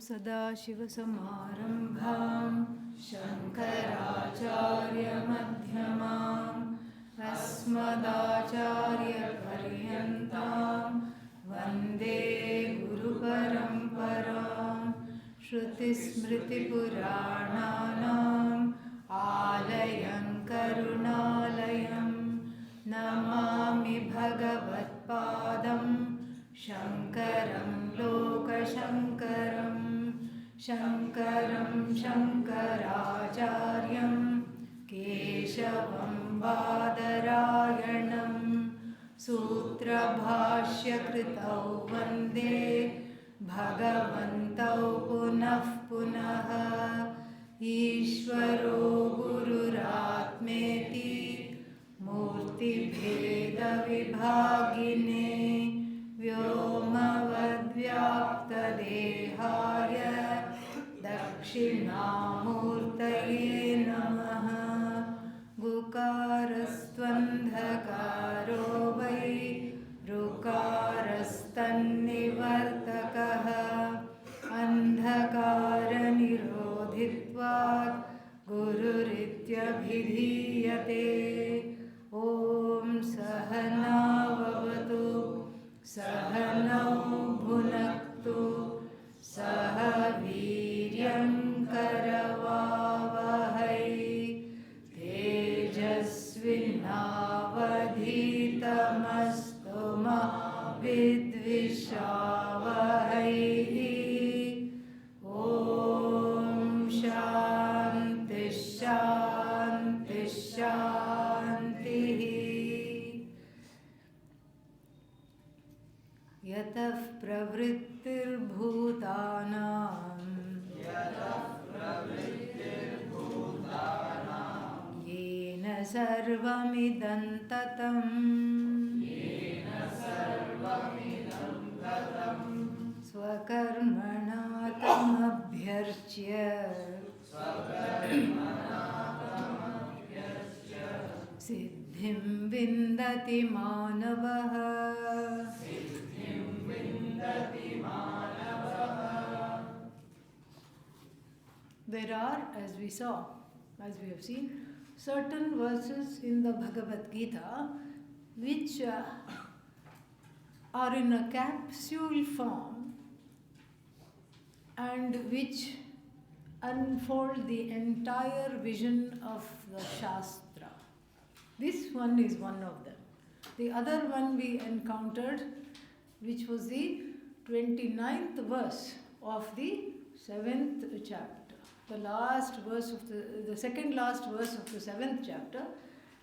सदाशिवसमारम्भां शङ्कराचार्यमध्यमाम् अस्मदाचार्यपर्यन्तां वन्दे गुरुपरम्परां श्रुतिस्मृतिपुराणानाम् आलयं करुणालयं नमामि भगवत्पादं शङ्करं लोकशङ्करं शङ्करं शङ्कराचार्यं केशवं बादरायणं सूत्रभाष्यकृतौ वन्दे भगवन्तौ पुनः पुनः ईश्वरो गुरुरात्मेति मूर्तिभेदविभागिने व्योमवद्व्याप्तदेहाय दक्षिणामूर्तये नमः। गुकारस्त्वन्धकारो वै ऋकारस्तन्निवर्तकः अन्धकारनिरोधित्वात् गुरुरित्यभिधीयते। ॐ सहनाववतु सहनौ भुनक्तु सह वीर्यं करवावहै तेजस्विनावधीतमस्तु मा विद्विषावहै। ॐ शान्ति शान्ति शान्तिः। यतः प्रवृत्तिर्भूतानां येन सर्वमिदं ततं स्वकर्मणा तमभ्यर्च्य सिद्धिं विन्दति मानवः। There are, as we have seen, certain verses in the Bhagavad Gita which are in a capsule form and which unfold the entire vision of the Shastra. This one is one of them. The other one we encountered, which was the 29th verse of the 7th chapter, the last verse of the second last verse of the 7th chapter,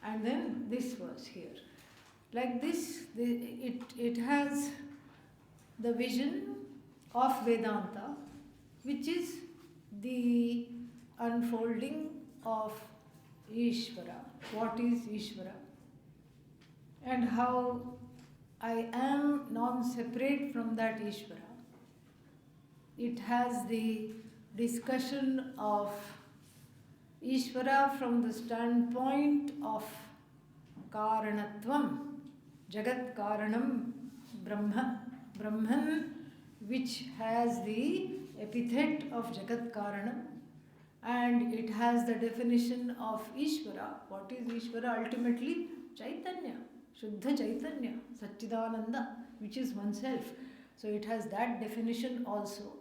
and then this verse here. Like this, it has the vision of Vedanta, which is the unfolding of Ishvara. What is Ishvara? And how I am non-separate from that Ishvara. It has the discussion of Ishvara from the standpoint of Karanatvam, Jagat Karanam Brahma, Brahman, which has the epithet of Jagat Karanam, and it has the definition of Ishvara. What is Ishvara? Ultimately, Chaitanya, Shuddha Chaitanya, Satchidananda, which is oneself. So it has that definition also.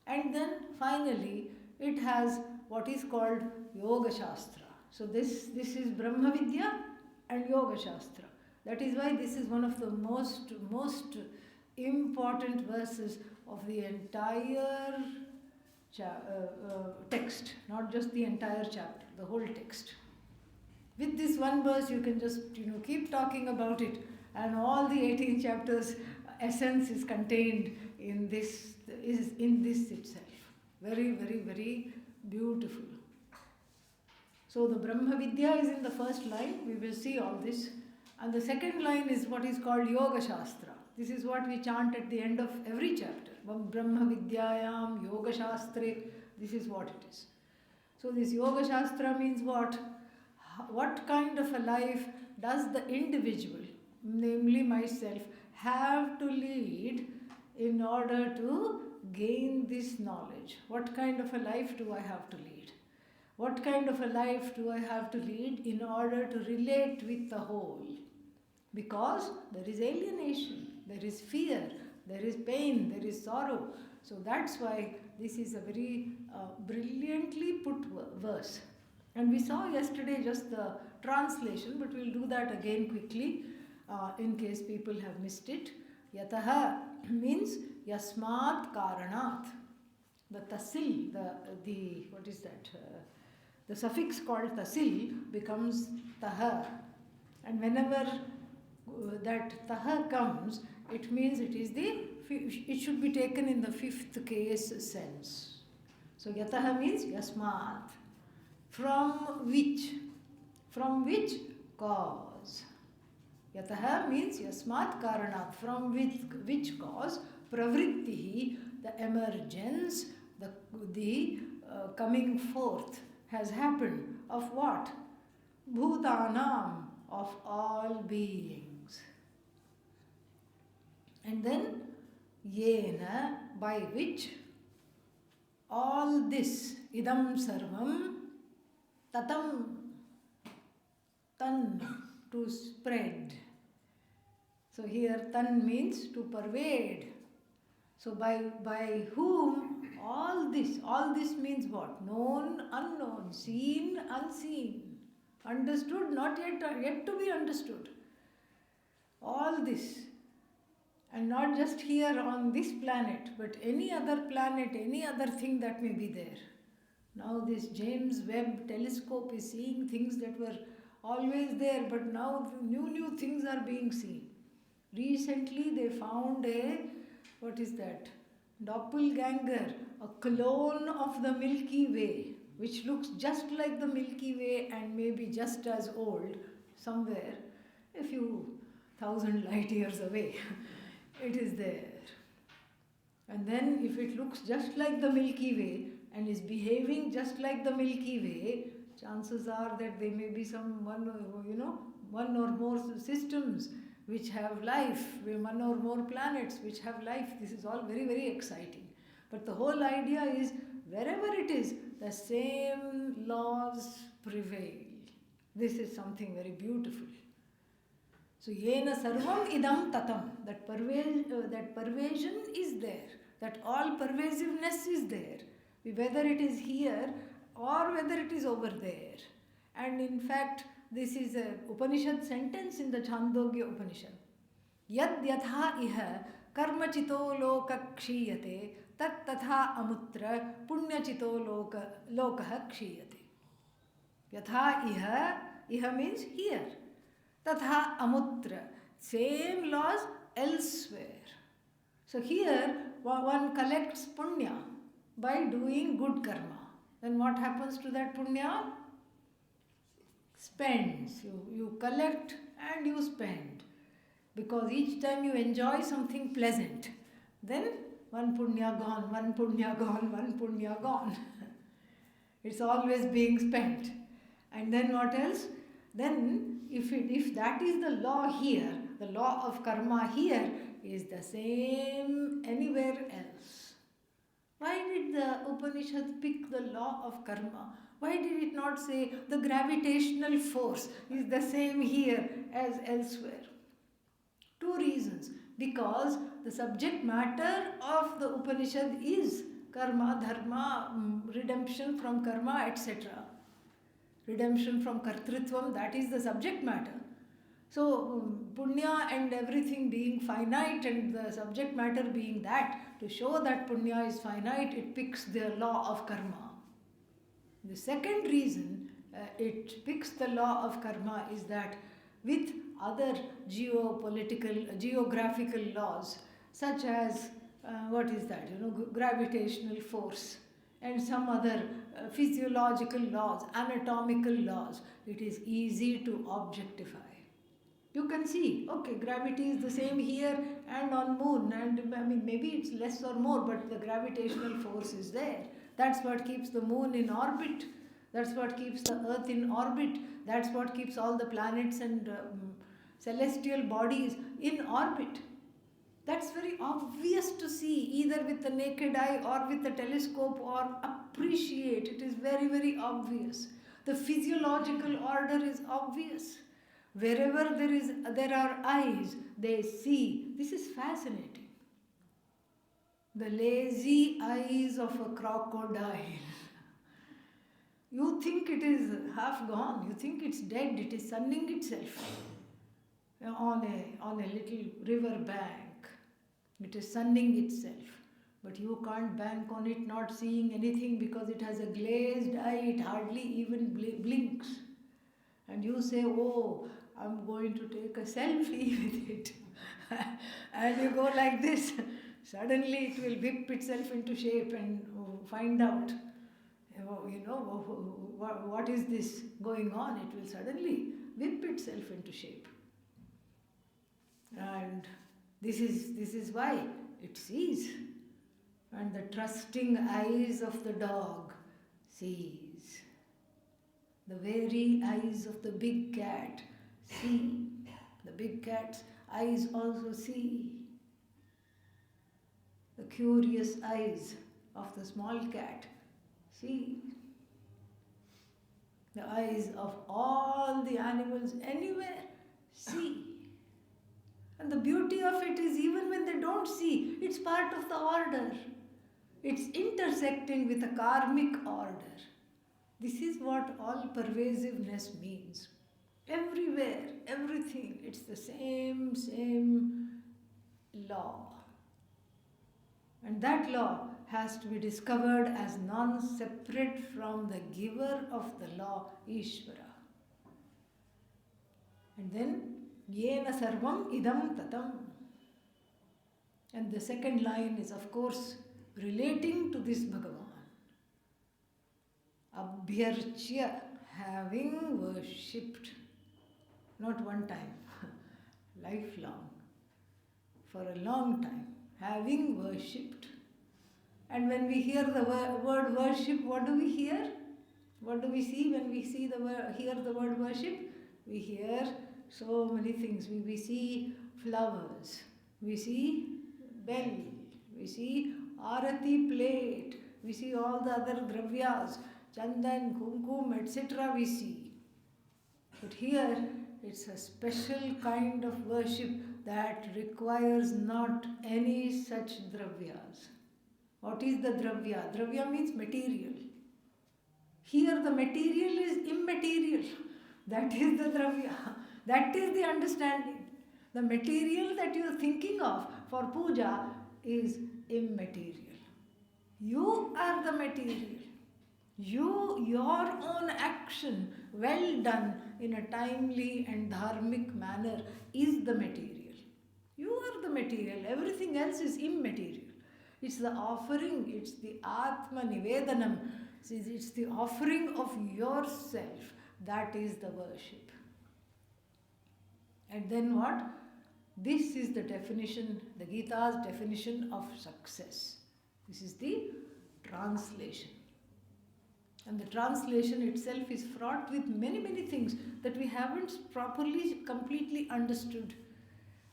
And then finally, it has what is called Yoga Shastra. So this is Brahma Vidya and Yoga Shastra. That is why this is one of the most important verses of the entire text, not just the entire chapter, the whole text. With this one verse, you can just keep talking about it, and all the 18 chapters essence is contained in this itself. Very, very, very beautiful. So the Brahma Vidya is in the first line. We will see all this. And the second line is what is called Yoga Shastra. This is what we chant at the end of every chapter. Brahma Vidyayam Yoga Shastre. This is what it is. So this Yoga Shastra means what? What kind of a life does the individual, namely myself, have to lead in order to gain this knowledge? What kind of a life do I have to lead? What kind of a life do I have to lead in order to relate with the whole? Because there is alienation, there is fear, there is pain, there is sorrow. So that's why this is a very brilliantly put verse. And we saw yesterday just the translation, but we'll do that again quickly in case people have missed it. Yataha means yasmat karanat. The tasil, the what is that? The suffix called tasil becomes taha. And whenever that taha comes, it means it should be taken in the fifth case sense. So yataha means yasmat. From which? From which cause? Yataha means yasmat karanat. From which cause? Pravrittihi, the emergence, the coming forth has happened of what? Bhutanam, of all beings. And then yena, by which all this, idam sarvam, tatam, tan, to spread. So here tan means to pervade. So by whom all this means what? Known, unknown, seen, unseen, understood, not yet to be understood. All this. And not just here on this planet, but any other planet, any other thing that may be there. Now this James Webb telescope is seeing things that were always there, but now new things are being seen. Recently they found what is that? Doppelganger, a clone of the Milky Way, which looks just like the Milky Way and maybe just as old, somewhere, a few thousand light years away. It is there. And then if it looks just like the Milky Way and is behaving just like the Milky Way, chances are that there may be one or more systems which have life, one or more planets which have life. This is all very, very exciting. But the whole idea is, wherever it is, the same laws prevail. This is something very beautiful. So, yena sarvam idam tatam, that pervasion is there, that all pervasiveness is there, whether it is here or whether it is over there. And in fact, this is a Upanishad sentence in the Chandogya Upanishad. Yad yatha iha karma chito loka kshiyate tat tatha amutra punya chito lokaha kshiyate. Yatha iha means here. Tatha amutra, same laws elsewhere. So here one collects punya by doing good karma. Then what happens to that punya? Spends. You collect and you spend. Because each time you enjoy something pleasant, then one punya gone, one punya gone, one punya gone. It's always being spent. And then what else? Then if that is the law here, the law of karma here is the same anywhere else. Why did the Upanishad pick the law of karma? Why did it not say the gravitational force is the same here as elsewhere? Two reasons. Because the subject matter of the Upanishad is karma, dharma, redemption from karma, etc. Redemption from kartrutvam, that is the subject matter. So, punya and everything being finite and the subject matter being that, to show that punya is finite, it picks the law of karma. The second reason it picks the law of karma is that with other geographical laws, such as, gravitational force, and some other physiological laws, anatomical laws, it is easy to objectify. You can see, okay, gravity is the same here and on moon, and maybe it's less or more, but the gravitational force is there. That's what keeps the moon in orbit. That's what keeps the earth in orbit. That's what keeps all the planets and celestial bodies in orbit. That's very obvious to see, either with the naked eye or with a telescope, or appreciate. It is very, very obvious. The physiological order is obvious. Wherever there are eyes, they see. This is fascinating. The lazy eyes of a crocodile. You think it is half gone, you think it's dead, it is sunning itself on a little river bank. It is sunning itself. But you can't bank on it not seeing anything because it has a glazed eye, it hardly even blinks. And you say, oh, I'm going to take a selfie with it. And you go like this. Suddenly it will whip itself into shape and find out, what is this going on? It will suddenly whip itself into shape. And this is why it sees. And the trusting eyes of the dog sees. The very eyes of the big cat see. The big cat's eyes also see. The curious eyes of the small cat see. The eyes of all the animals anywhere see. And the beauty of it is, even when they don't see, it's part of the order. It's intersecting with a karmic order. This is what all pervasiveness means. Everywhere, everything, it's the same law. And that law has to be discovered as non-separate from the giver of the law, Ishvara. And then, Yena sarvam idam tatam. And the second line is, of course, relating to this Bhagavan. Abhyarchya, having worshipped, not one time, lifelong, for a long time, having worshipped. And when we hear the word worship, what do we hear? What do we see when we see hear the word worship? We hear so many things. We see flowers, we see bell, we see arati plate, we see all the other dravyas, chandan, kumkum, etc. we see. But here it's a special kind of worship that requires not any such dravyas. What is the dravya? Dravya means material. Here the material is immaterial. That is the dravya. That is the understanding. The material that you are thinking of for puja is immaterial. You are the material. Your own action, well done in a timely and dharmic manner, is the material. You are the material. Everything else is immaterial. It's the offering, it's the Atma Nivedanam, it's the offering of yourself. That is the worship. And then what? This is the definition, the Gita's definition of success. This is the translation. And the translation itself is fraught with many, many things that we haven't properly, completely understood,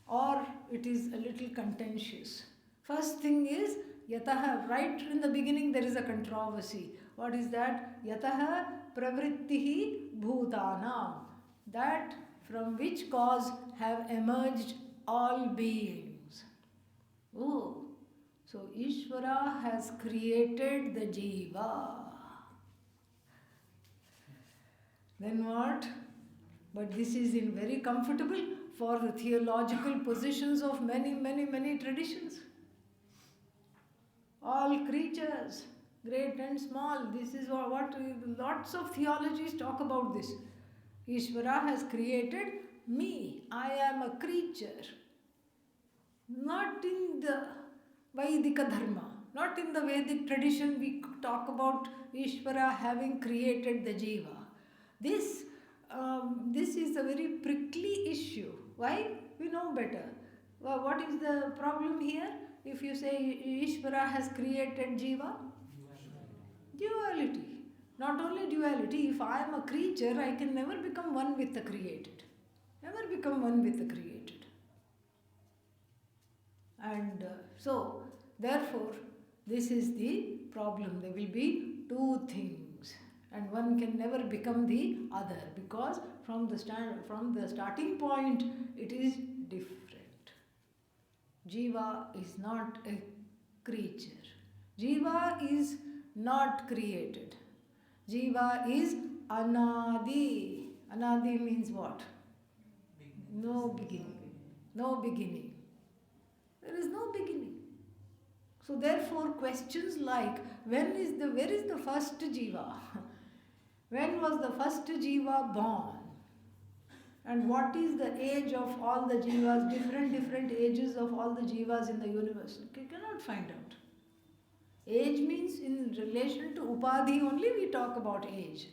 or it is a little contentious. First thing is, yataha, right in the beginning there is a controversy. What is that? Yataha pravrittihi bhutanam. That from which cause have emerged all beings. Oh, so Ishvara has created the jiva. Then what? But this is very comfortable for the theological positions of many, many, many traditions. All creatures, great and small, this is what lots of theologies talk about this. Ishvara has created me. I am a creature. Not in the Vaidika Dharma, not in the Vedic tradition we talk about Ishvara having created the jiva. This is a very prickly issue. Why? We know better. Well, what is the problem here? If you say Ishvara has created jiva? Duality. Not only duality, if I am a creature, I can never become one with the created. Never become one with the created. And so, therefore, this is the problem. There will be two things, and one can never become the other, because from the starting point it is different. Jiva is not a creature. Jiva is not created. Jiva is anadi. Anadi means what? No beginning. No beginning. There is no beginning. So therefore questions like where is the first jiva? When was the first jiva born? And what is the age of all the jivas, different ages of all the jivas in the universe? You cannot find out. Age means in relation to upadhi only we talk about age.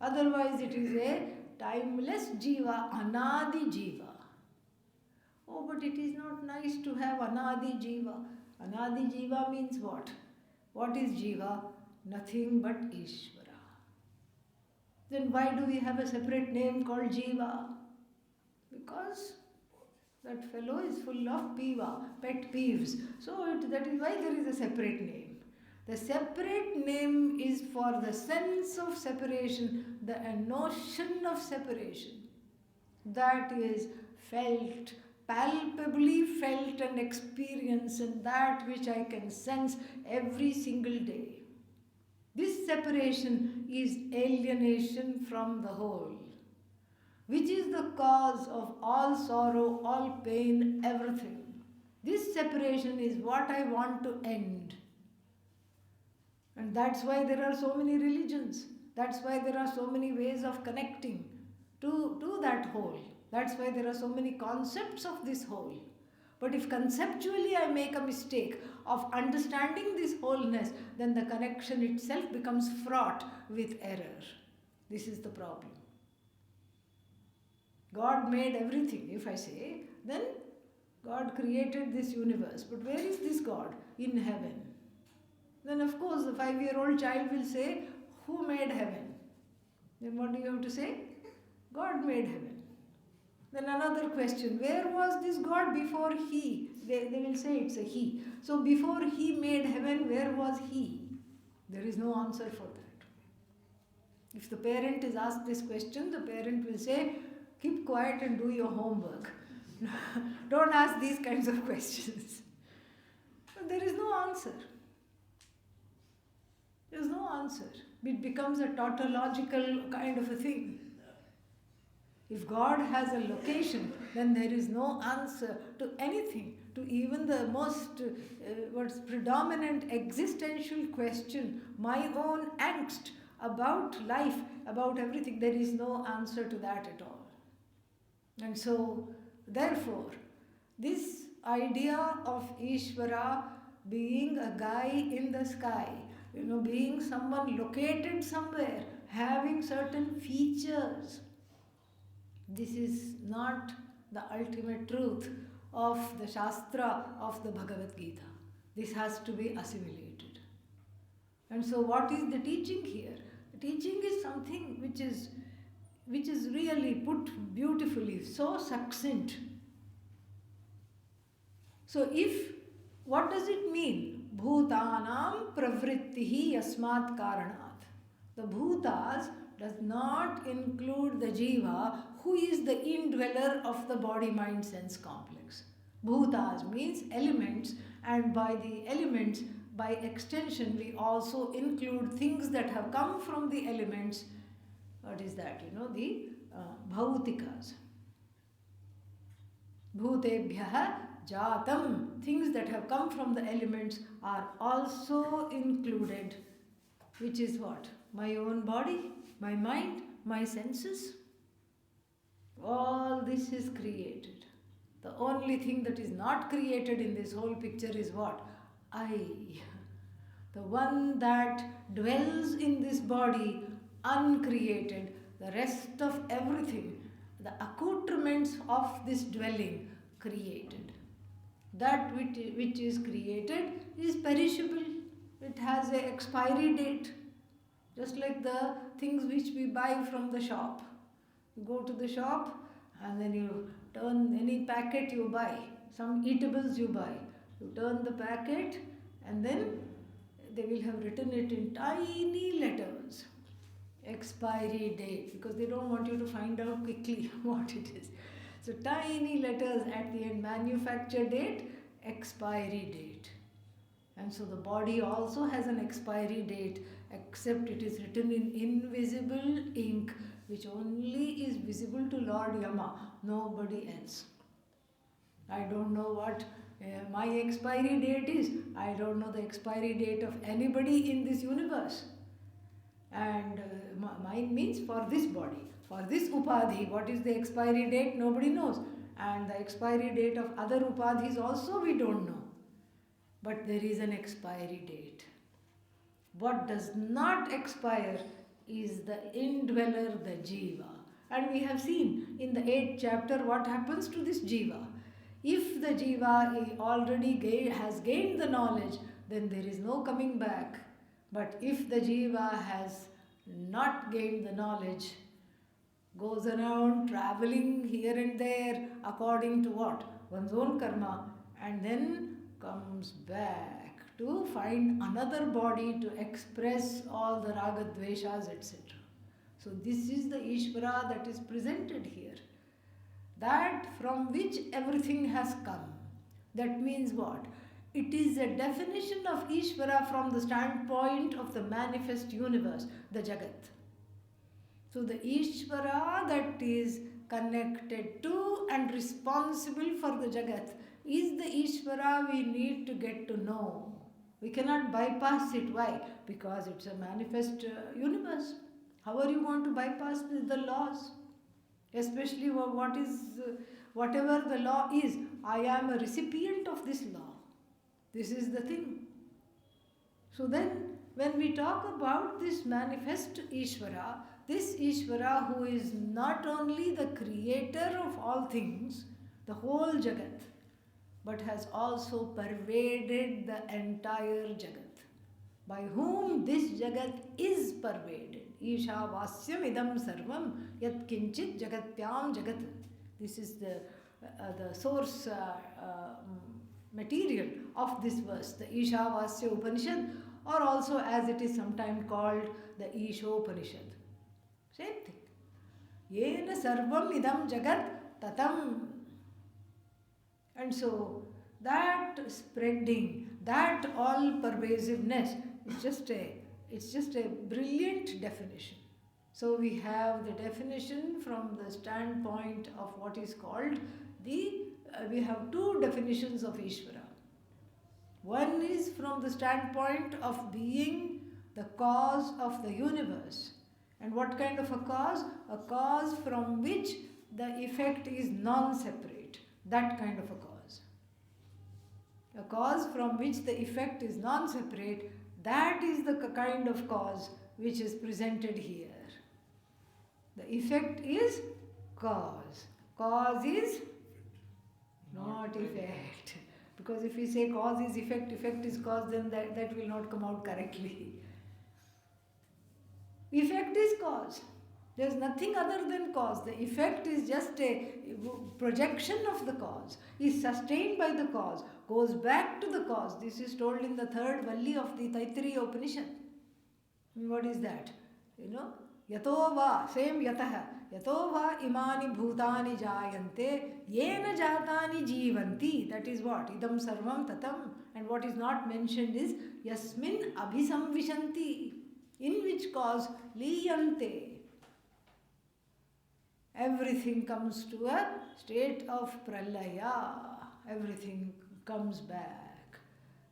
Otherwise it is a timeless jiva, anadi jiva. Oh, but it is not nice to have anadi jiva. Anadi jiva means what? What is jiva? Nothing but Ishvara. Then why do we have a separate name called jiva? Because that fellow is full of pet peeves. So that is why there is a separate name. The separate name is for the sense of separation, the notion of separation. That is felt, palpably felt and experienced, and that which I can sense every single day. This separation is alienation from the whole, which is the cause of all sorrow, all pain, everything. This separation is what I want to end. And that's why there are so many religions. That's why there are so many ways of connecting to that whole. That's why there are so many concepts of this whole. But if conceptually I make a mistake of understanding this wholeness, then the connection itself becomes fraught with error. This is the problem. God made everything, if I say, then God created this universe. But where is this God? In heaven. Then of course the 5-year-old child will say, who made heaven? Then what do you have to say? God made heaven. Then another question, where was this God before he? They will say it's a he. So before he made heaven, where was he? There is no answer for that. If the parent is asked this question, the parent will say, keep quiet and do your homework. Don't ask these kinds of questions. But there is no answer. There is no answer. It becomes a tautological kind of a thing. If God has a location, then there is no answer to anything, to even the most what's predominant existential question, my own angst about life, about everything. There is no answer to that at all. And so, therefore, this idea of Ishvara being a guy in the sky, being someone located somewhere, having certain features, this is not the ultimate truth of the Shastra, of the Bhagavad Gita. This has to be assimilated. And so what is the teaching here? The teaching is something which is really put beautifully, so succinct. So what does it mean? Bhutanam pravrittihi yasmat karanat. The bhutas does not include the jiva, who is the indweller of the body, mind, sense complex. Bhutas means elements, and by the elements, by extension, we also include things that have come from the elements. What is that? The bhautikas. Bhutebhyaha jatam. Things that have come from the elements are also included, which is what? My own body, my mind, my senses. All this is created. The only thing that is not created in this whole picture is what? I. The one that dwells in this body, uncreated. The rest of everything, the accoutrements of this dwelling, created. That which is created is perishable. It has an expiry date. Just like the things which we buy from the shop. You go to the shop and then you turn any packet you buy, some eatables you buy. You turn the packet and then they will have written it in tiny letters. Expiry date, because they don't want you to find out quickly what it is. So tiny letters at the end, manufacture date, expiry date. And so the body also has an expiry date, except it is written in invisible ink, which only is visible to Lord Yama, nobody else. I don't know what my expiry date is. I don't know the expiry date of anybody in this universe. And mine means for this body, for this upadhi. What is the expiry date? Nobody knows. And the expiry date of other upadhis also we don't know. But there is an expiry date. What does not expire is the indweller, the jiva. And we have seen in the 8th chapter what happens to this jiva. If the jiva already has gained the knowledge, then there is no coming back. But if the jiva has not gained the knowledge, goes around traveling here and there according to what? One's own karma, and then comes back to find another body to express all the raga dveshas, etc. So this is the Ishvara that is presented here. That from which everything has come. That means what? It is a definition of Ishvara from the standpoint of the manifest universe, the Jagat. So the Ishvara that is connected to and responsible for the Jagat is the Ishvara we need to get to know. We cannot bypass it. Why? Because it's a manifest universe. How are you going to bypass the laws? Especially whatever the law is. I am a recipient of this law. This is the thing. So then, when we talk about this manifest Ishvara, this Ishvara who is not only the creator of all things, the whole Jagat, but has also pervaded the entire Jagat, by whom this Jagat is pervaded. Isha vasyam idam sarvam yat kinchit jagatyam jagat. This is the source material of this verse, the Ishavasya Upanishad, or also as it is sometimes called the Ishopanishad. Same thing. Yena sarvam idam jagat tatam. And so that spreading, that all pervasiveness is just a brilliant definition. So we have the definition from the standpoint of what is called we have two definitions of Ishvara. One is from the standpoint of being the cause of the universe. And what kind of a cause? A cause from which the effect is non-separate. That kind of a cause. A cause from which the effect is non-separate, that is the kind of cause which is presented here. The effect is cause. Cause is not effect. Because if we say cause is effect, effect is cause, then that will not come out correctly. Effect is cause. There is nothing other than cause. The effect is just a projection of the cause, is sustained by the cause, goes back to the cause. This is told in the 3rd Valli of the Taittiriya Upanishad. What is that? Yato va, same yataha. Yato va imani bhutani jayante, yena jatani jivanti. That is what? Idam sarvam tatam. And what is not mentioned is yasmin abhisamvishanti. In which cause? Liyante. Everything comes to a state of pralaya. Everything comes back.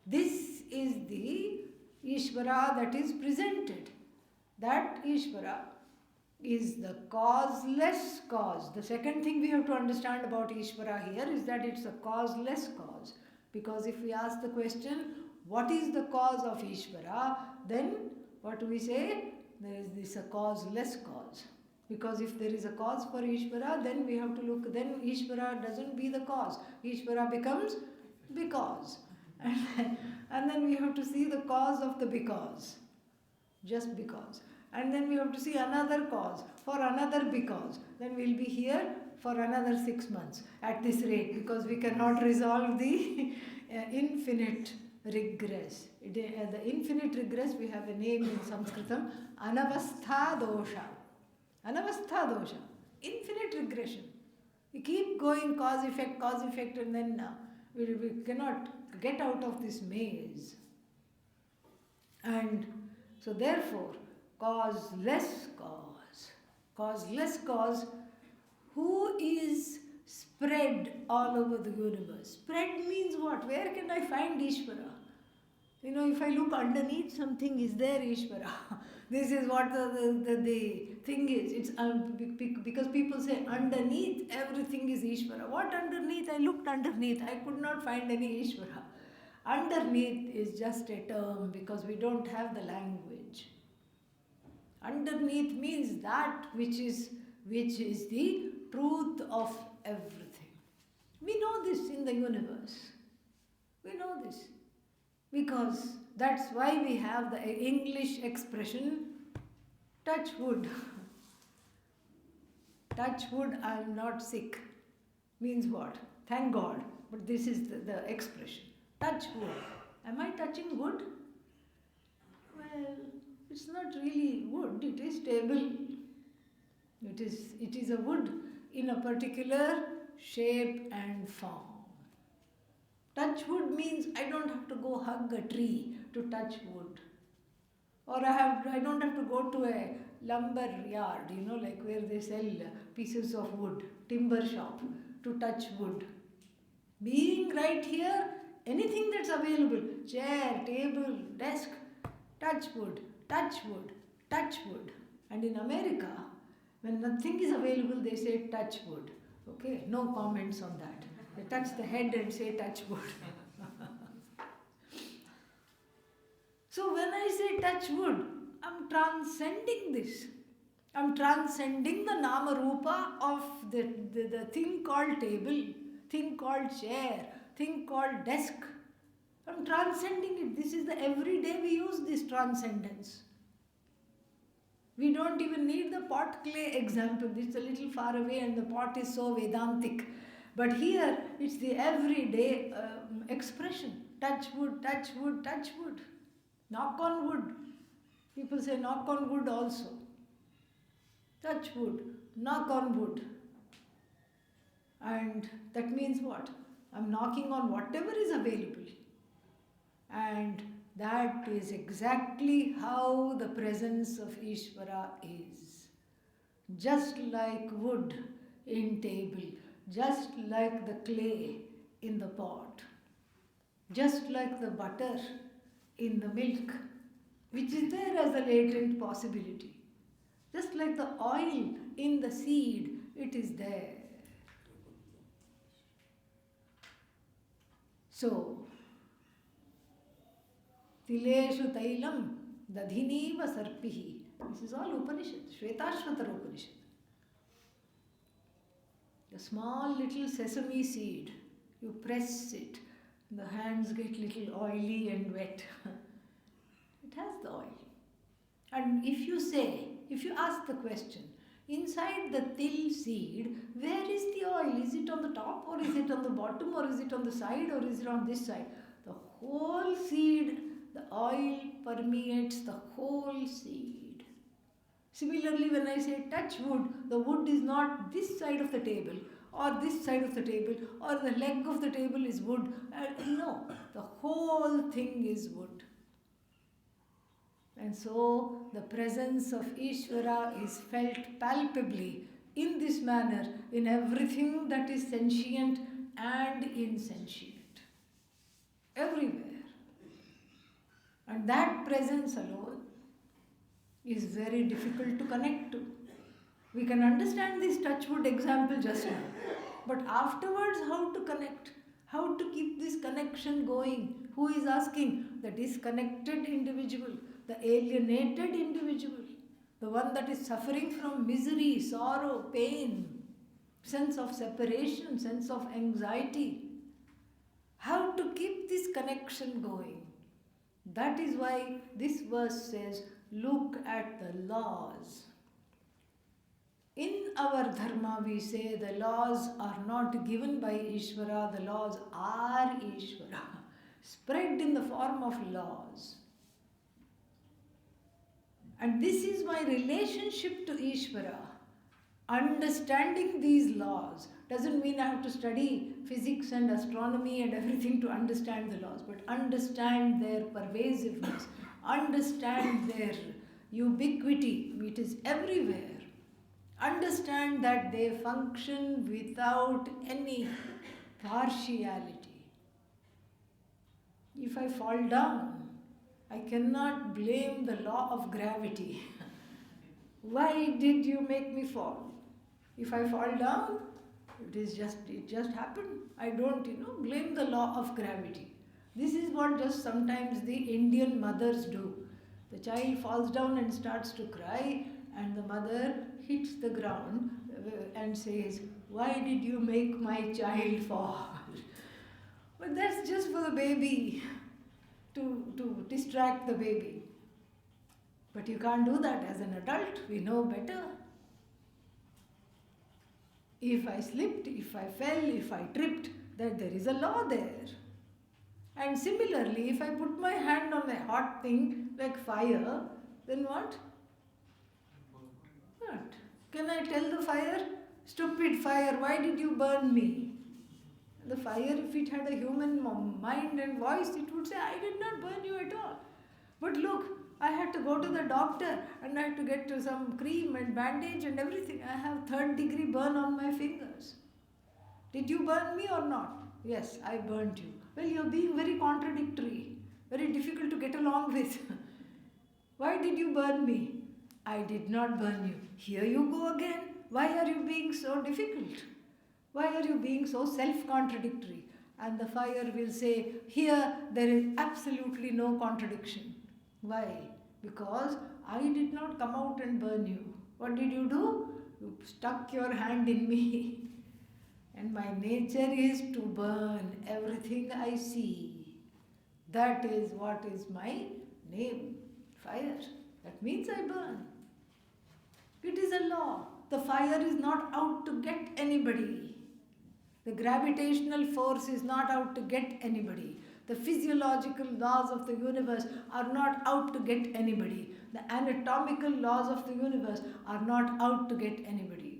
This is the Ishvara that is presented. That Ishvara is the causeless cause. The second thing we have to understand about Ishvara here is that it's a causeless cause. Because if we ask the question, what is the cause of Ishvara? Then what do we say? There is this a causeless cause. Because if there is a cause for Ishvara, then we have to look, then Ishvara doesn't be the cause. Ishvara becomes because. And then we have to see the cause of the because. Just because. And then we have to see another cause for another because. Then we'll be here for another 6 months at this rate, because we cannot resolve the infinite regress. The infinite regress, we have a name in Sanskritam, Anavastha dosha. Anavastha dosha. Infinite regression. We keep going cause, effect, and then we cannot get out of this maze. And so therefore, causeless cause, who is spread all over the universe. Spread means what? Where can I find Ishvara? If I look underneath something, is there Ishvara? This is what the thing is. It's because people say underneath everything is Ishvara. What underneath? I looked underneath. I could not find any Ishvara. Underneath is just a term because we don't have the language. Underneath means that which is the truth of everything. We know this in the universe. We know this. Because that's why we have the English expression, touch wood. Touch wood, I am not sick. Means what? Thank God. But this is the expression. Touch wood. Am I touching wood? Well, it's not really wood, it is table. It is a wood in a particular shape and form. Touch wood means I don't have to go hug a tree to touch wood. Or I don't have to go to a lumber yard, like where they sell pieces of wood, timber shop, to touch wood. Being right here, anything that's available, chair, table, desk, touch wood, touch wood, touch wood. And in America, when nothing is available, they say touch wood. Okay, no comments on that. They touch the head and say touch wood. So when I say touch wood, I'm transcending this. I'm transcending the nama rupa of the thing called table, thing called chair, thing called desk. I'm transcending it. This is the everyday we use this transcendence. We don't even need the pot clay example. It's a little far away and the pot is so Vedantic. But here, it's the everyday expression. Touch wood, touch wood, touch wood. Knock on wood. People say knock on wood also. Touch wood, knock on wood. And that means what? I'm knocking on whatever is available. And that is exactly how the presence of Ishvara is. Just like wood in table, just like the clay in the pot, just like the butter in the milk, which is there as a latent possibility. Just like the oil in the seed, it is there. So, Tileshu Tailam Dadhiniva Sarpihi. This is all Upanishad, Shvetashvatara Upanishad. A small little sesame seed, you press it, the hands get little oily and wet. It has the oil. And if you ask the question, inside the til seed, where is the oil? Is it on the top or is it on the bottom or is it on the side or is it on this side? The whole seed, the oil permeates the whole seed. Similarly, when I say touch wood, the wood is not this side of the table or this side of the table or the leg of the table is wood. No, the whole thing is wood. And so the presence of Ishvara is felt palpably in this manner in everything that is sentient and insentient. Everywhere. And that presence alone is very difficult to connect to. We can understand this touchwood example just now. But afterwards, how to connect? How to keep this connection going? Who is asking? The disconnected individual, the alienated individual, the one that is suffering from misery, sorrow, pain, sense of separation, sense of anxiety. How to keep this connection going? That is why this verse says, look at the laws. In our dharma, we say the laws are not given by Ishvara, the laws are Ishvara. spread in the form of laws. And this is my relationship to Ishvara. Understanding these laws doesn't mean I have to study physics and astronomy and everything to understand the laws, but understand their pervasiveness, understand their ubiquity, it is everywhere. Understand that they function without any partiality. If I fall down, I cannot blame the law of gravity. Why did you make me fall? If I fall down, it just happened. I don't, blame the law of gravity. This is what just sometimes the Indian mothers do. The child falls down and starts to cry, and the mother hits the ground and says, "Why did you make my child fall?" But that's just for the baby, to distract the baby. But you can't do that as an adult. We know better. If I slipped, if I fell, if I tripped, that there is a law there. And similarly, if I put my hand on a hot thing like fire, then what? What? Can I tell the fire, "Stupid fire, why did you burn me?" The fire, if it had a human mind and voice, it would say, "I did not burn you at all. But look, I had to go to the doctor and I had to get to some cream and bandage and everything. I have 3rd-degree burn on my fingers. Did you burn me or not?" "Yes, I burnt you." "Well, you're being very contradictory, very difficult to get along with." "Why did you burn me?" "I did not burn you." Here you go again. Why are you being so difficult? Why are you being so self-contradictory? And the fire will say, "Here there is absolutely no contradiction." Why? Because I did not come out and burn you. What did you do? You stuck your hand in me. And my nature is to burn everything I see. That is what is my name, fire. That means I burn. It is a law. The fire is not out to get anybody. The gravitational force is not out to get anybody. The physiological laws of the universe are not out to get anybody. The anatomical laws of the universe are not out to get anybody.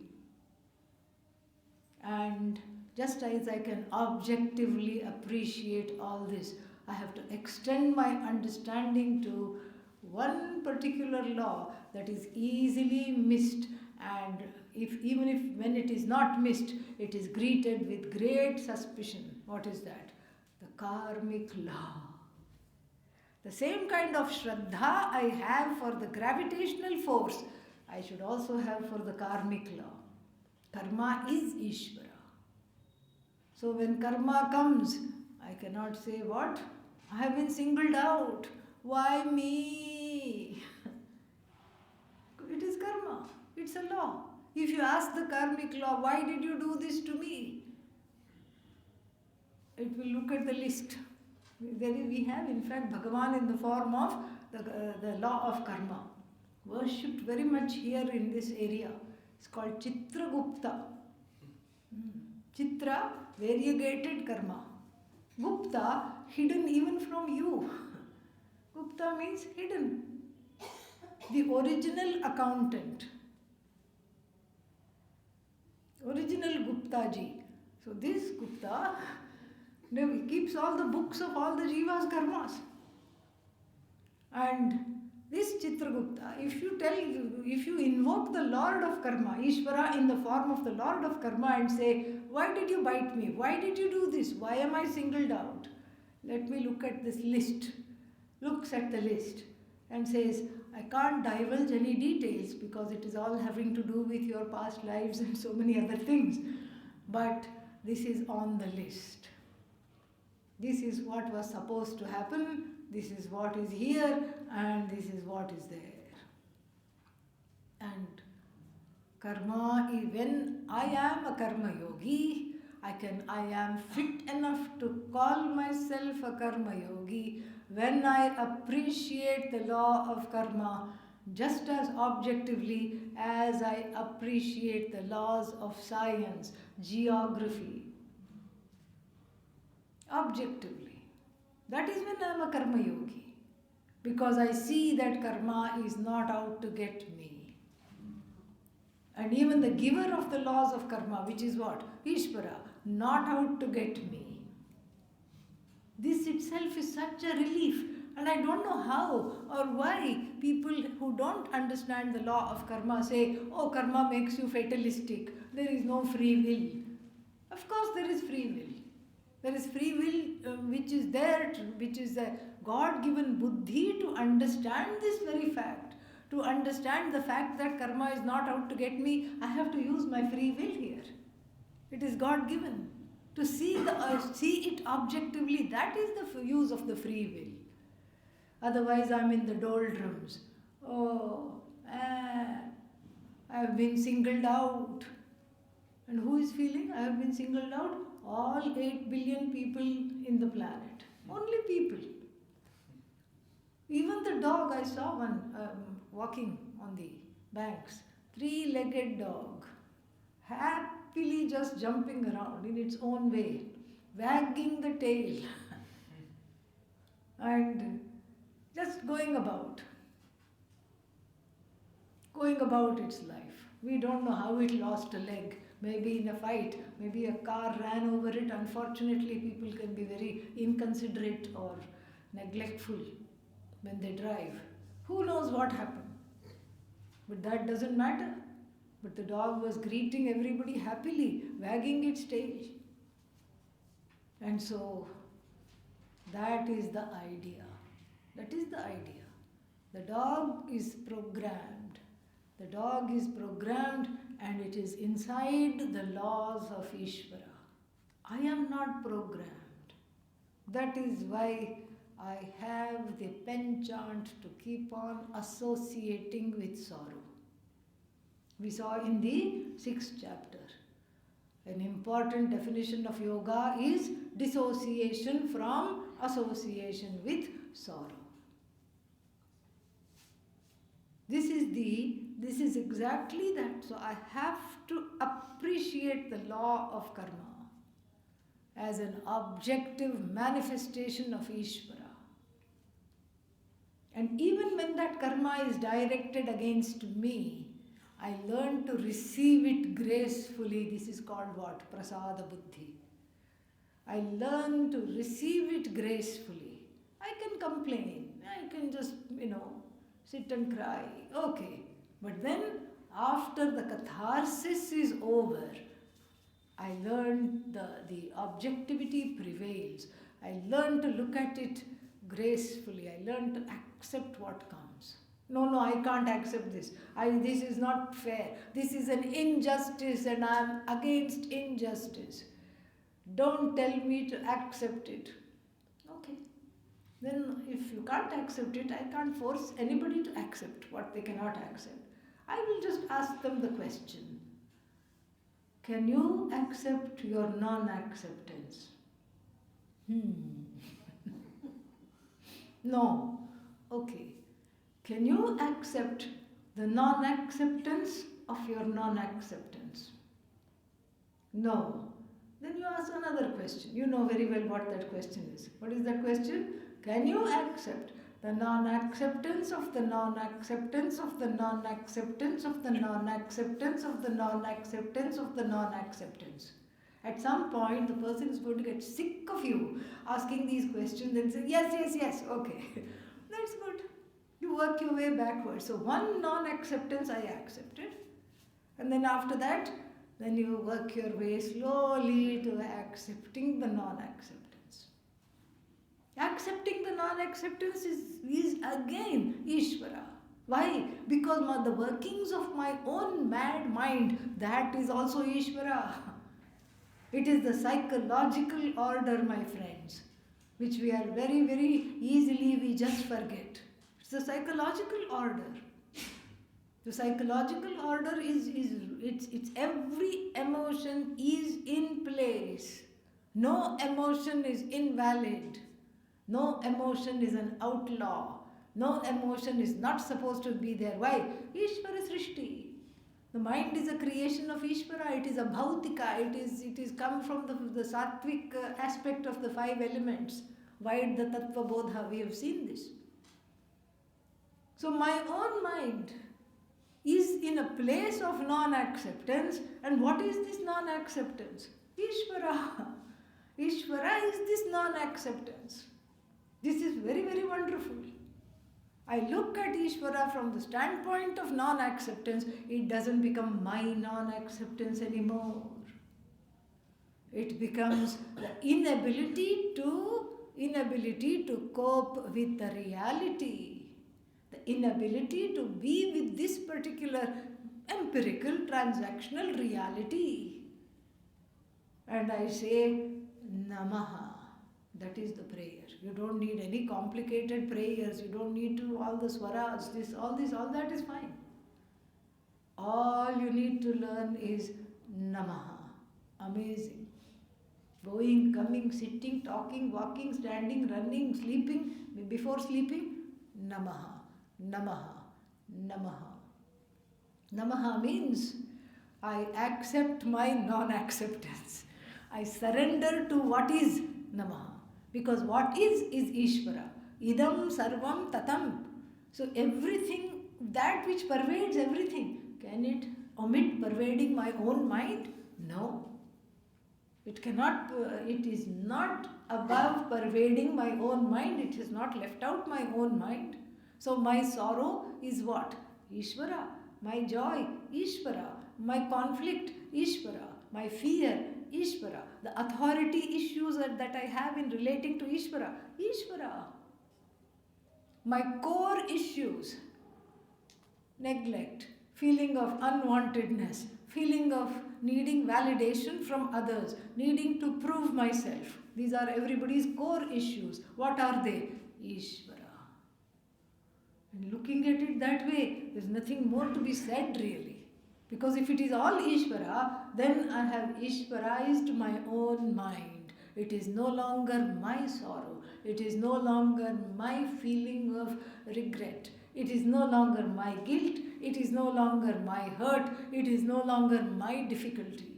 And just as I can objectively appreciate all this, I have to extend my understanding to one particular law that is easily missed, and even if when it is not missed, it is greeted with great suspicion. What is that? The karmic law. The same kind of shraddha I have for the gravitational force, I should also have for the karmic law. Karma is Ishvara. So when karma comes, I cannot say, "What? I have been singled out. Why me?" It is karma. It's a law. If you ask the karmic law, "Why did you do this to me?" it will look at the list. We have, in fact, Bhagavan in the form of the law of karma, worshipped very much here in this area. It's called Chitragupta. Chitra, variegated karma. Gupta, hidden even from you. Gupta means hidden. The original accountant. Original Gupta ji. So this Gupta keeps all the books of all the jivas' karmas. And this Chitragupta, if you invoke the Lord of Karma, Ishvara in the form of the Lord of Karma, and say, "Why did you bite me? Why did you do this? Why am I singled out? Let me look at this list." Looks at the list and says, "I can't divulge any details because it is all having to do with your past lives and so many other things. But this is on the list. This is what was supposed to happen, this is what is here, and this is what is there." And karma, when I am a karma yogi, I am fit enough to call myself a karma yogi when I appreciate the law of karma just as objectively as I appreciate the laws of science, geography. Objectively. That is when I am a karma yogi. Because I see that karma is not out to get me. And even the giver of the laws of karma, which is what? Ishvara, not out to get me. This itself is such a relief. And I don't know how or why people who don't understand the law of karma say, oh, karma makes you fatalistic. There is no free will. Of course, there is free will. There is free will which is there, which is a God-given buddhi to understand this very fact. To understand the fact that karma is not out to get me, I have to use my free will here. It is God-given. To see it objectively, that is the use of the free will. Otherwise, I am in the doldrums. Oh, I have been singled out. And who is feeling I have been singled out? All 8 billion people in the planet. Only people. Even the dog, I saw one walking on the banks. 3-legged dog. Happily just jumping around in its own way. Wagging the tail. And just going about its life. We don't know how it lost a leg. Maybe in a fight, maybe a car ran over it. Unfortunately, people can be very inconsiderate or neglectful when they drive. Who knows what happened? But that doesn't matter. But the dog was greeting everybody happily, wagging its tail. And so, that is the idea. That is the idea. The dog is programmed. The dog is programmed and it is inside the laws of Ishvara. I am not programmed. That is why I have the penchant to keep on associating with sorrow. We saw in the 6th chapter. An important definition of yoga is dissociation from association with sorrow. This is exactly that. So I have to appreciate the law of karma as an objective manifestation of Ishvara. And even when that karma is directed against me, I learn to receive it gracefully. This is called what? Prasada buddhi. I learn to receive it gracefully. I can complain. I can just, sit and cry. Okay. But then, after the catharsis is over, I learn the objectivity prevails. I learn to look at it gracefully. I learn to accept what comes. No, I can't accept this. This is not fair. This is an injustice and I am against injustice. Don't tell me to accept it. Okay. Then if you can't accept it, I can't force anybody to accept what they cannot accept. I will just ask them the question. Can you accept your non-acceptance? No. Okay. Can you accept the non-acceptance of your non-acceptance? No. Then you ask another question. You know very well what that question is. What is that question? Can you accept the non-acceptance of the non-acceptance of the non-acceptance of the non-acceptance of the non-acceptance of the non-acceptance? At some point, the person is going to get sick of you asking these questions and say, yes, okay. That's good. You work your way backwards. So one non-acceptance I accepted. And then after that, then you work your way slowly to accepting the non-acceptance. Accepting the non-acceptance is again Ishvara. Why? Because the workings of my own mad mind, that is also Ishvara. It is the psychological order, my friends, which we are very, very easily, we just forget. It's the psychological order. The psychological order is it's every emotion is in place. No emotion is invalid. No emotion is an outlaw. No emotion is not supposed to be there. Why? Ishvara Srishti. The mind is a creation of Ishvara. It is a bhautika. It is come from the sattvic aspect of the 5 elements. Wide the Tattva Bodha, we have seen this. So my own mind is in a place of non-acceptance. And what is this non-acceptance? Ishvara. Ishvara is this non-acceptance. This is very, very wonderful. I look at Ishvara from the standpoint of non-acceptance. It doesn't become my non-acceptance anymore. It becomes the inability to cope with the reality. The inability to be with this particular empirical transactional reality. And I say, Namaha. That is the prayer. You don't need any complicated prayers. You don't need to all the swaras, all that is fine. All you need to learn is Namaha. Amazing. Going, coming, sitting, talking, walking, standing, running, sleeping, before sleeping, Namaha. Namaha, Namaha. Namaha means I accept my non-acceptance. I surrender to what is Namaha. Because what is Ishvara. Idam sarvam tatam. So everything, that which pervades everything, can it omit pervading my own mind? No. It cannot, it is not above pervading my own mind. It has not left out my own mind. So my sorrow is what? Ishvara. My joy, Ishvara. My conflict, Ishvara. My fear, Ishvara. The authority issues that I have in relating to Ishvara, Ishvara. My core issues, neglect, feeling of unwantedness, feeling of needing validation from others, needing to prove myself. These are everybody's core issues. What are they? Ishvara. And looking at it that way, there's nothing more to be said really. Because if it is all Ishvara, then I have Ishvarized my own mind. It is no longer my sorrow. It is no longer my feeling of regret. It is no longer my guilt. It is no longer my hurt. It is no longer my difficulty.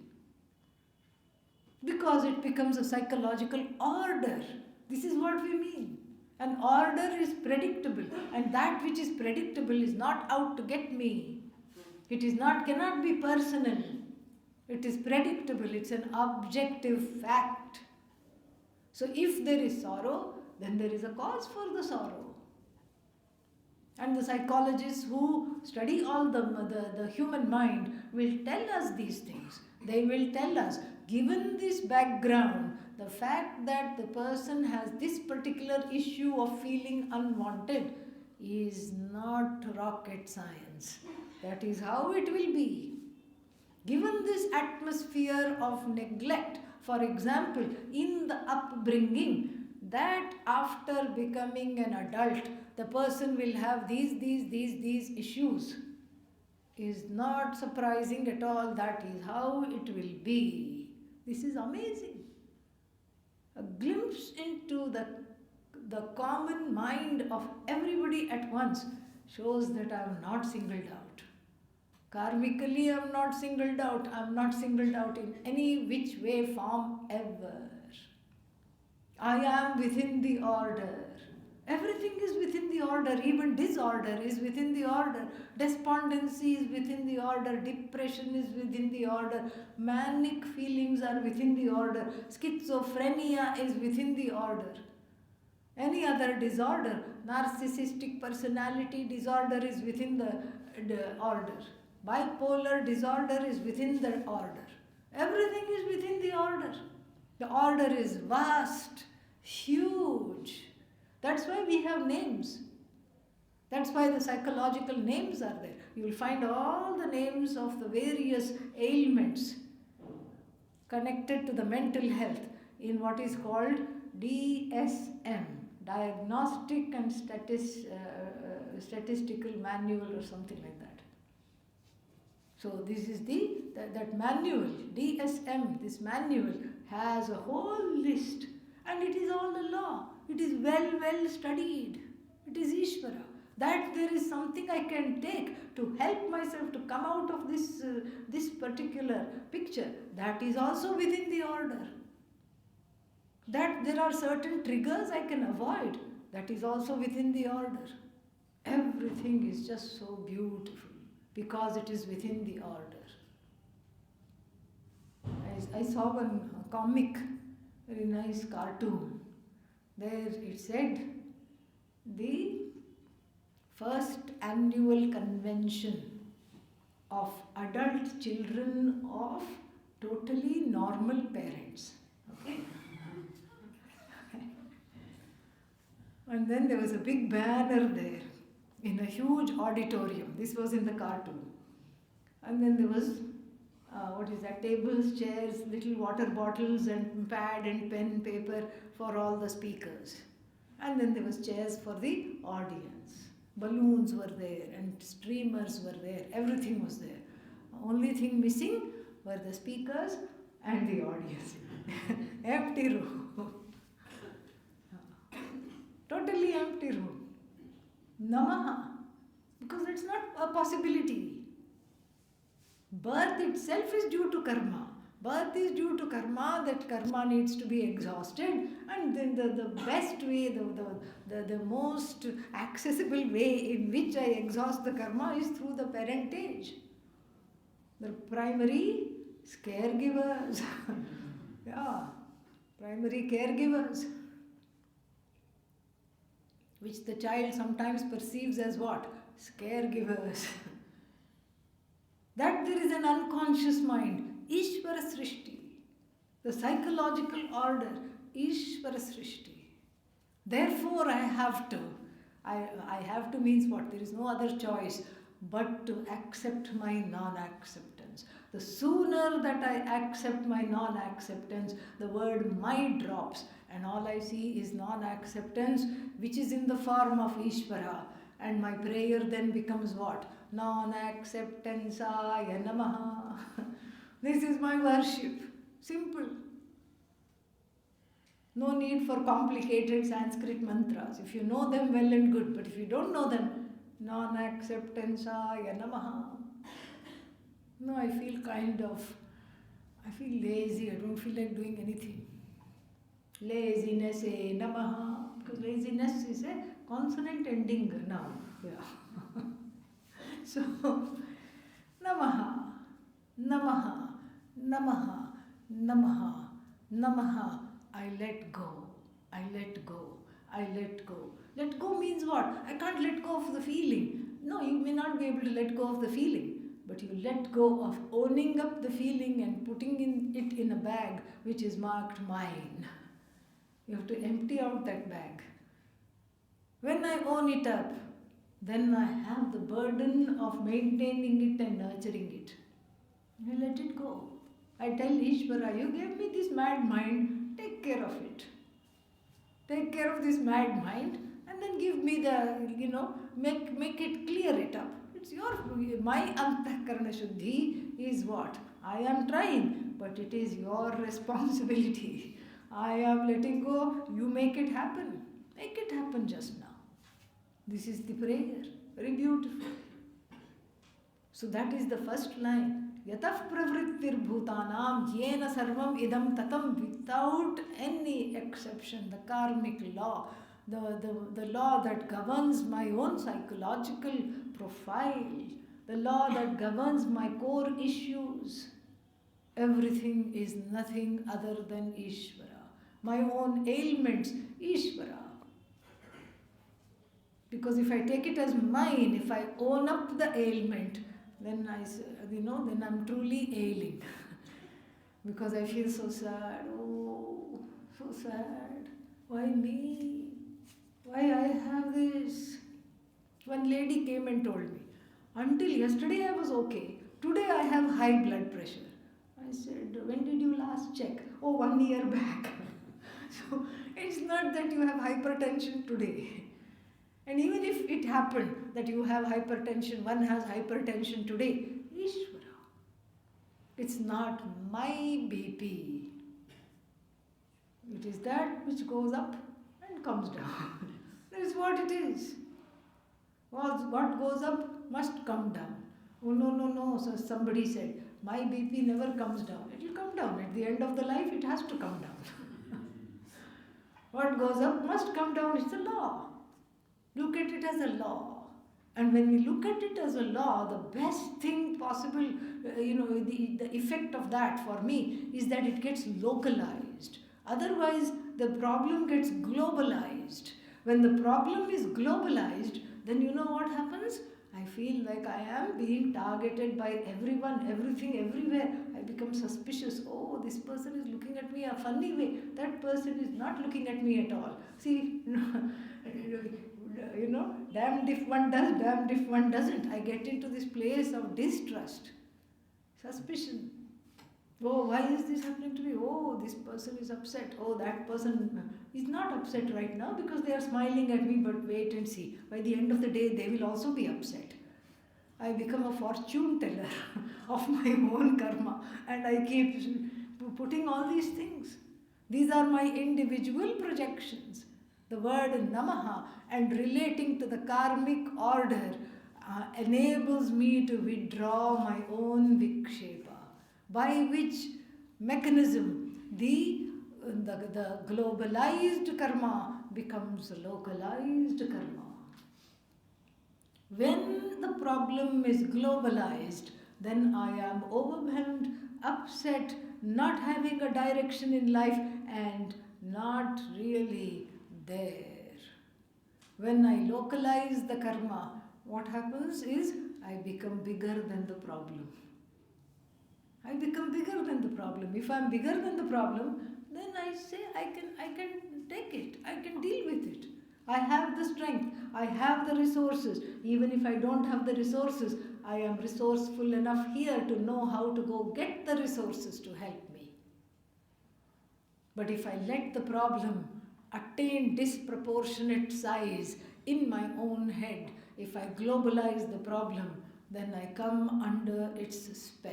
Because it becomes a psychological order. This is what we mean. An order is predictable, and that which is predictable is not out to get me. It is not, cannot be personal. It is predictable. It's an objective fact. So if there is sorrow, then there is a cause for the sorrow. And the psychologists who study all the human mind will tell us these things. They will tell us, given this background, the fact that the person has this particular issue of feeling unwanted is not rocket science. That is how it will be. Given this atmosphere of neglect, for example, in the upbringing, that after becoming an adult, the person will have these issues, is not surprising at all. That is how it will be. This is amazing. A glimpse into the common mind of everybody at once shows that I am not singled out. Karmically, I am not singled out. I am not singled out in any which way, form, ever. I am within the order. Everything is within the order. Even disorder is within the order. Despondency is within the order. Depression is within the order. Manic feelings are within the order. Schizophrenia is within the order. Any other disorder, narcissistic personality disorder is within the order. Bipolar disorder is within the order. Everything is within the order. The order is vast, huge. That's why we have names. That's why the psychological names are there. You will find all the names of the various ailments connected to the mental health in what is called DSM, Diagnostic and Statistical Manual or something like that. So this is that manual, DSM, this manual has a whole list, and it is all the law. It is well studied. It is Ishvara. That there is something I can take to help myself to come out of this particular picture. That is also within the order. That there are certain triggers I can avoid. That is also within the order. Everything is just so beautiful because it is within the order. I saw one comic, very nice cartoon. There it said, the first annual convention of adult children of totally normal parents. Okay? And then there was a big banner there in a huge auditorium. This was in the cartoon. And then there was, tables, chairs, little water bottles and pad and pen, paper for all the speakers. And then there was chairs for the audience. Balloons were there and streamers were there. Everything was there. Only thing missing were the speakers and the audience. Empty room. Totally empty room. Namaha. Because it's not a possibility. Birth itself is due to karma. Birth is due to karma, that karma needs to be exhausted, and then the best way, the most accessible way in which I exhaust the karma is through the parentage. The primary caregivers. Yeah, primary caregivers. Which the child sometimes perceives as what? Caregivers. That there is an unconscious mind, Ishvara Srishti, the psychological order, Ishvara Srishti. Therefore, I have to. I have to means what? There is no other choice but to accept my non-acceptance. The sooner that I accept my non-acceptance, the word my drops, and all I see is non-acceptance, which is in the form of Ishvara. And my prayer then becomes what? Non-acceptance-aya namaha. This is my worship. Simple. No need for complicated Sanskrit mantras. If you know them, well and good. But if you don't know them, non-acceptance-aya namaha. No, I feel lazy. I don't feel like doing anything. Laziness-e namaha. Because laziness is a consonant ending now. Yeah. So, namaha, namaha, namaha, namaha, namaha. I let go, I let go, I let go. Let go means what? I can't let go of the feeling. No, you may not be able to let go of the feeling, but you let go of owning up the feeling and putting it in a bag which is marked mine. You have to empty out that bag. When I own it up, then I have the burden of maintaining it and nurturing it. I let it go. I tell Ishvara, you gave me this mad mind, take care of it. Take care of this mad mind and then give me the, make it, clear it up. It's my Antakarana Shuddhi is what? I am trying, but it is your responsibility. I am letting go, you make it happen. Make it happen just now. This is the prayer. Very beautiful. So that is the first line. Yatah pravrittir bhutanam yena sarvam idam tatam, without any exception. The karmic law, the law that governs my own psychological profile, the law that governs my core issues. Everything is nothing other than Ishvara. My own ailments, Ishvara. Because if I take it as mine, if I own up the ailment, then then I'm truly ailing. Because I feel so sad. Oh, so sad. Why me? Why I have this? One lady came and told me, until yesterday I was okay. Today I have high blood pressure. I said, when did you last check? Oh, 1 year back. So it's not that you have hypertension today. And even if it happened that you have hypertension, one has hypertension today, Ishvara. It's not my BP. It is that which goes up and comes down. That is what it is. What goes up must come down. Oh no. So somebody said, my BP never comes down. It will come down. At the end of the life, it has to come down. What goes up must come down. It's a law. Look at it as a law. And when we look at it as a law, the best thing possible, the effect of that for me is that it gets localized. Otherwise, the problem gets globalized. When the problem is globalized, then you know what happens? I feel like I am being targeted by everyone, everything, everywhere. I become suspicious. Oh, this person is looking at me a funny way. That person is not looking at me at all. See, damned if one does, damned if one doesn't. I get into this place of distrust, suspicion. Oh, why is this happening to me? Oh, this person is upset. Oh, that person is not upset right now because they are smiling at me, but wait and see. By the end of the day, they will also be upset. I become a fortune teller of my own karma, and I keep putting all these things. These are my individual projections. The word Namaha and relating to the karmic order enables me to withdraw my own vikshepa, by which mechanism the globalized karma becomes localized karma. When the problem is globalized, then I am overwhelmed, upset, not having a direction in life, and not really there. When I localize the karma, what happens is I become bigger than the problem. I become bigger than the problem. If I am bigger than the problem, then I say I can take it. I can deal with it. I have the strength. I have the resources. Even if I don't have the resources, I am resourceful enough here to know how to go get the resources to help me. But if I let the problem attain disproportionate size in my own head, if I globalize the problem, then I come under its spell.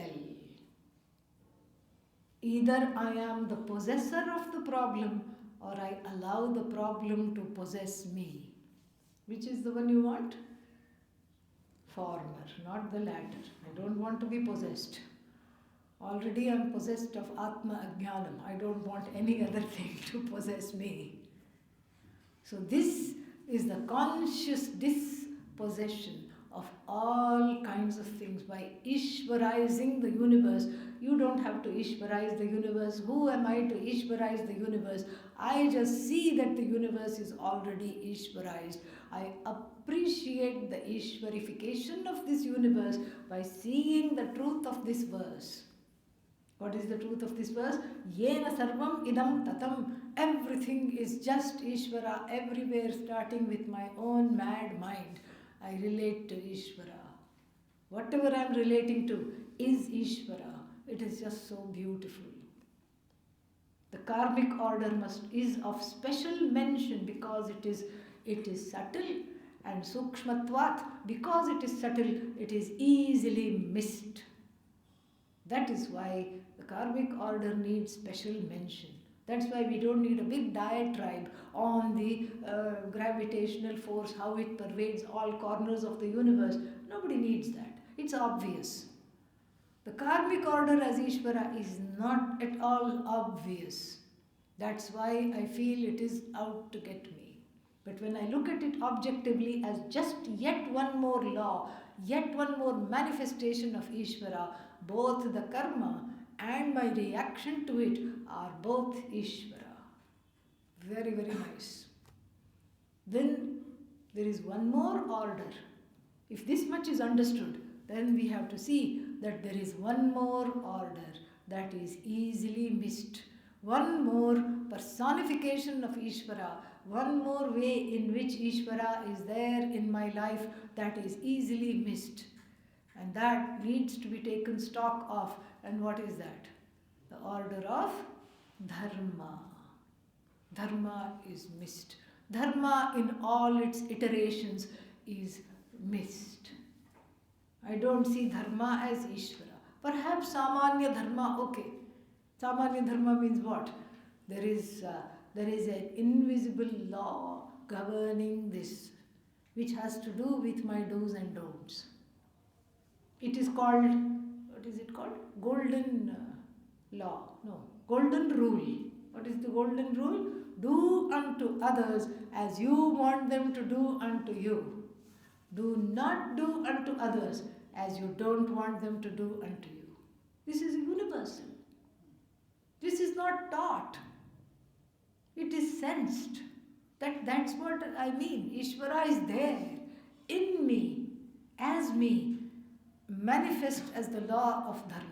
Either I am the possessor of the problem or I allow the problem to possess me. Which is the one you want? Former, not the latter. I don't want to be possessed. Already I am possessed of Atma Ajnanam. I don't want any other thing to possess me. So this is the conscious dispossession of all kinds of things by Ishvarizing the universe. You don't have to Ishvarize the universe. Who am I to Ishvarize the universe? I just see that the universe is already Ishvarized. I appreciate the Ishvarification of this universe by seeing the truth of this verse. What is the truth of this verse? Yena sarvam idam tatam. Everything is just Ishvara everywhere, starting with my own mad mind. I relate to Ishvara. Whatever I am relating to is Ishvara. It is just so beautiful. The karmic order is of special mention because it is subtle, and sukshmatvat, because it is subtle, it is easily missed. That is why the karmic order needs special mention. That's why we don't need a big diatribe on the gravitational force, how it pervades all corners of the universe. Nobody needs that. It's obvious. The karmic order as Ishvara is not at all obvious. That's why I feel it is out to get me. But when I look at it objectively as just yet one more law, yet one more manifestation of Ishvara, both the karma and my reaction to it are both Ishvara. Very, very nice. Then there is one more order. If this much is understood, then we have to see that there is one more order that is easily missed. One more personification of Ishvara, one more way in which Ishvara is there in my life that is easily missed. And that needs to be taken stock of. And what is that? The order of Dharma. Dharma is missed. Dharma in all its iterations is missed. I don't see Dharma as Ishvara. Perhaps Samanya Dharma, okay. Samanya Dharma means what? There is an invisible law governing this, which has to do with my do's and don'ts. It is called, what is it called? Golden law. No, golden rule. What is the golden rule? do unto others as you want them to do unto you. Do not do unto others as you don't want them to do unto you. This is universal. This is not taught. It is sensed. That's what I mean. Ishvara is there, in me, as me, manifest as the law of dharma.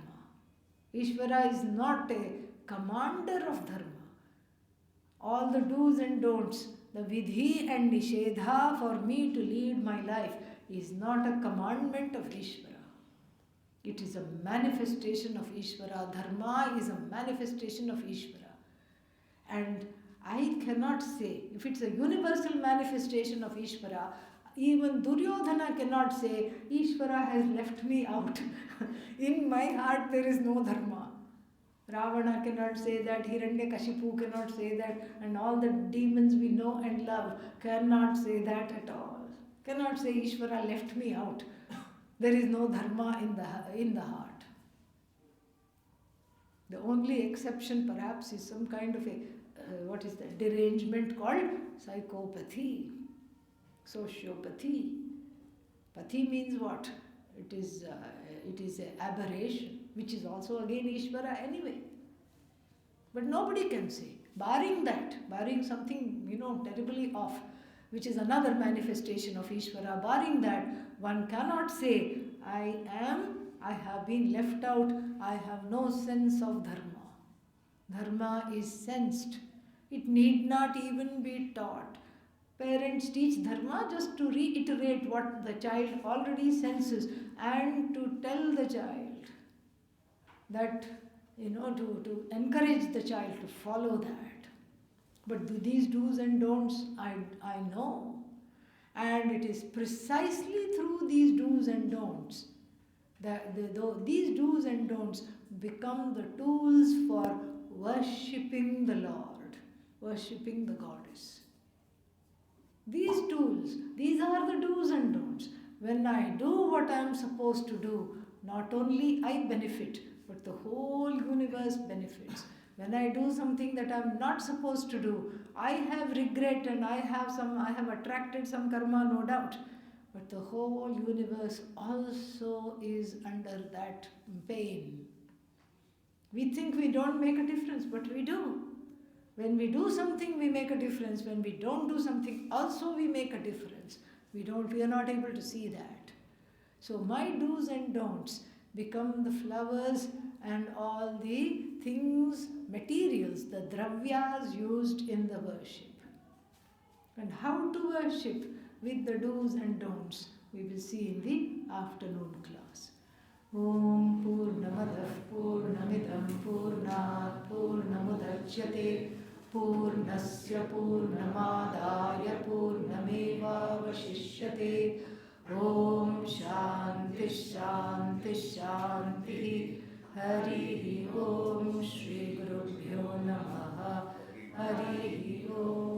Ishvara is not a commander of dharma. All the do's and don'ts, the vidhi and nishedha for me to lead my life is not a commandment of Ishvara. It is a manifestation of Ishvara. Dharma is a manifestation of Ishvara. And I cannot say, if it's a universal manifestation of Ishvara, even Duryodhana cannot say, Ishvara has left me out. In my heart there is no dharma. Ravana cannot say that, Hiranyakashipu cannot say that, and all the demons we know and love cannot say that at all. Cannot say Ishvara left me out. There is no dharma in the heart. The only exception perhaps is some kind of a derangement called psychopathy, sociopathy. Pathy means what? It is an aberration, which is also again Ishvara anyway. But nobody can say, barring something, terribly off, which is another manifestation of Ishvara, barring that, one cannot say, I have been left out, I have no sense of dharma. Dharma is sensed. It need not even be taught. Parents teach dharma just to reiterate what the child already senses and to tell the child that, to encourage the child to follow that. But these do's and don'ts, I know. And it is precisely through these do's and don'ts that these do's and don'ts become the tools for worshipping the Lord, worshipping the Goddess. These tools, these are the do's and don'ts. When I do what I am supposed to do, not only I benefit, but the whole universe benefits. When I do something that I am not supposed to do, I have regret and I have attracted some karma, no doubt. But the whole universe also is under that pain. We think we don't make a difference, but we do. When we do something, we make a difference. When we don't do something, also we make a difference. We are not able to see that. So my do's and don'ts become the flowers and all the things, materials, the dravyas used in the worship. And how to worship with the do's and don'ts, we will see in the afternoon class. Om Purnamadah Purnamidam Purnat Purnamudachyate Purnasya Purnamadaya Purnameva Vashishyate. Om Shanti Shanti Shanti. Hari Om Shri Gurubhyo Namaha. Hari Om.